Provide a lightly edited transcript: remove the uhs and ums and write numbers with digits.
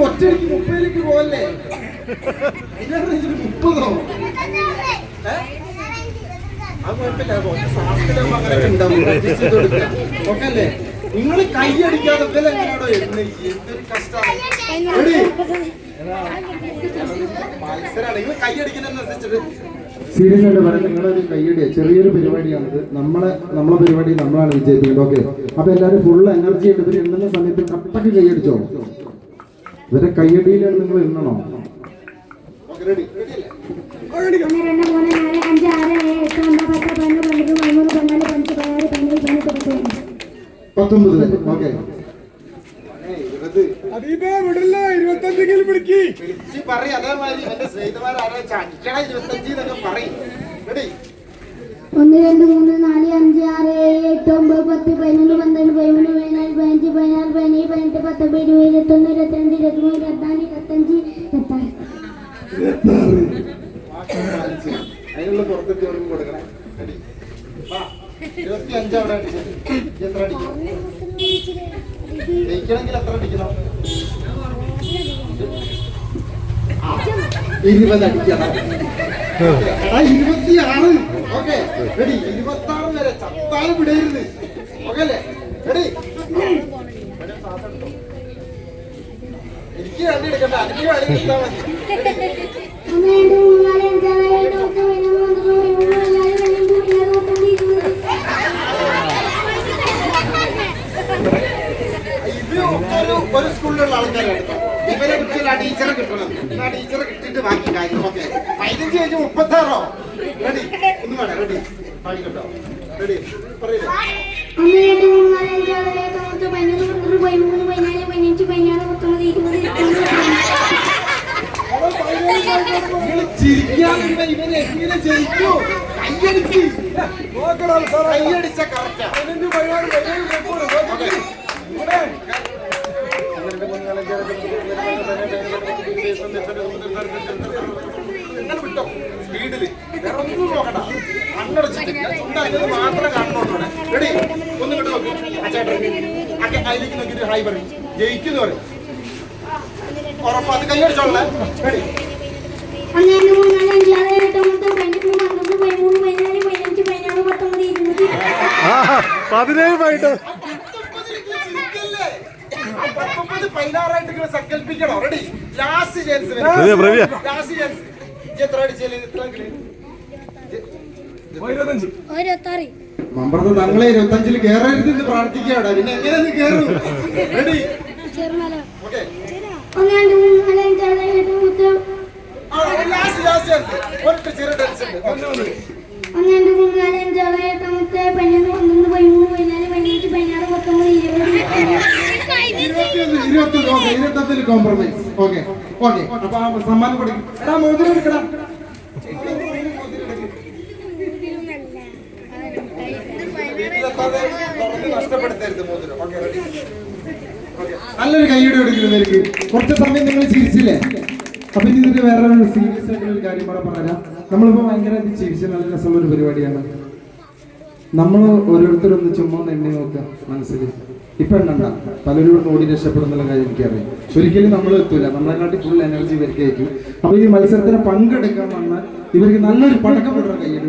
ഒറ്റയ്ക്ക് 30ലേക്ക് പോവല്ലേ? 30 ഓക്കല്ലേ? നിങ്ങൾ കൈയടിക്കാതെ എങ്ങനെയാണോ എന്തൊരു കഷ്ടമാണ്. മത്സരമാണ് നിങ്ങൾ കൈയടിക്കുന്നതിനനുസരിച്ചിട്ട്. സീരിയസ് ആയിട്ട് പറയാം, നിങ്ങളൊരു കൈയടിയ ചെറിയൊരു പരിപാടിയാണിത്. നമ്മളെ പരിപാടി നമ്മളാണ് വിജയിപ്പിക്കുന്നത്. ഓക്കെ, അപ്പൊ എല്ലാവരും ഫുൾ എനർജി ആയിട്ട് ഇവർ എണ്ണുന്ന സമയത്ത് കട്ടക്ക് കൈയടിച്ചോ. ഇവരെ കൈയടിയിലാണ് നിങ്ങൾ എണ്ണണോ. റെഡി? 19. ഓക്കെ, ഒന്ന് രണ്ട് മൂന്ന് നാല് അഞ്ച് ആറ് ഏഴ് എട്ട് ഒമ്പത് 10 11 12 13 14 15 16 17 18 19 20 21 22 23 24 25 അതിനുള്ള പുറത്തെത്തി കൊടുക്കണം. 25 അവിടെ അടിച്ചത്. എത്ര അടിക്കണം? ജയിക്കണമെങ്കിൽ എത്ര അടിക്കണം? 20 അടിക്കണം. 26. Okay, ready? 26 വരെ ചത്താലും വിടരുത്. ഓക്കെ അല്ലേ? റെഡി? എനിക്ക് വേണ്ടി എടുക്കണ്ട, അതിന് വേണ്ടി എടുത്താൽ മതി. ഒരു സ്കൂളിലുള്ള ആൾക്കാരാണ്. ഇവരെ കുറിച്ചുള്ള ടീച്ചറെ കിട്ടണം. ആ ടീച്ചറെ കിട്ടിയിട്ട് ബാക്കി കാര്യം. ഓക്കെ, 15 കഴിഞ്ഞ് 36. റെഡി? ഒന്നും വേണം. റെഡി? പാടിക്കട്ടോ. റെഡി? പറയില്ലേ? ചിരിക്കാനുള്ള ഇവനെ എങ്ങനെ ജയിക്കൂ? കയ്യടിച്ച് കയ്യടിച്ച കറക്റ്റാ. വിട്ടോ സ്പീഡില് വേറെ ഒന്നും നോക്കണ്ട. കണ്ണടച്ചിട്ട് മാത്രം കാണുന്നോട്ടെ. റെഡി? ഒന്ന് കിട്ടും നോക്കി അതിലേക്ക് നോക്കിട്ട് ഹായ് പറയും. ജയിക്കുന്നു പറയും. ഉറപ്പ് അത് കൈയടിച്ചോളേ. റെഡി? 16 സങ്കല്പിക്കണോ. Ready? Last chance. Last chance. എത്ര അടിച്ചാലും മമ്പറത്ത് തങ്ങളെ 25 കയറരുതെന്ന് പ്രാർത്ഥിക്കാവിടെ. പിന്നെ എങ്ങനെ കയറും? Ready? Okay, last last chance. ഒരു ചെറിയ ടെൻഷൻ ഉണ്ട്. 1 2 3 4 5 6 7 8 9 10 11 12 13 14 15 16 17 18 21 കോംപ്രമൈസ്. ഓക്കെ ഓക്കെ, അപ്പൊ സമ്മാനം കൊടുക്കും. എടാ മോതിരം എടുക്കടാ. നഷ്ടപ്പെടുത്തരുത് മോതിരം. Okay, ready? നല്ലൊരു കൈയ്യടി കൊടുക്കുന്നവർക്ക്. കുറച്ച് സമയം നിങ്ങൾ ചിരിച്ചില്ലേ? അപ്പൊ ഇനി ഇതിന് വേറെ സീരിയസ് ആയിട്ടുള്ള ഒരു കാര്യം കൂടെ പറയാം. നമ്മളിപ്പോ ഭയങ്കരമായിട്ട് ചിരിച്ച് നല്ല രസമുള്ള ഒരു പരിപാടിയാണ്. നമ്മൾ ഓരോരുത്തരൊന്ന് ചുമ്മാ എണ്ണി നോക്കുക മനസ്സിൽ. ഇപ്പൊ എണ്ണണ്ട, പലരും ഓടി രക്ഷപ്പെടുന്നുള്ള കാര്യം എനിക്കറിയാം. ഒരിക്കലും നമ്മൾ എത്തൂല. നമ്മളെക്കാട്ടി ഫുൾ എനർജി ഇവർക്ക് ആയിരിക്കും. അപ്പൊ ഈ മത്സരത്തിന് പങ്കെടുക്കാൻ വന്നാൽ ഇവർക്ക് നല്ലൊരു പടക്കം വിടുന്ന കൈയ്യടി.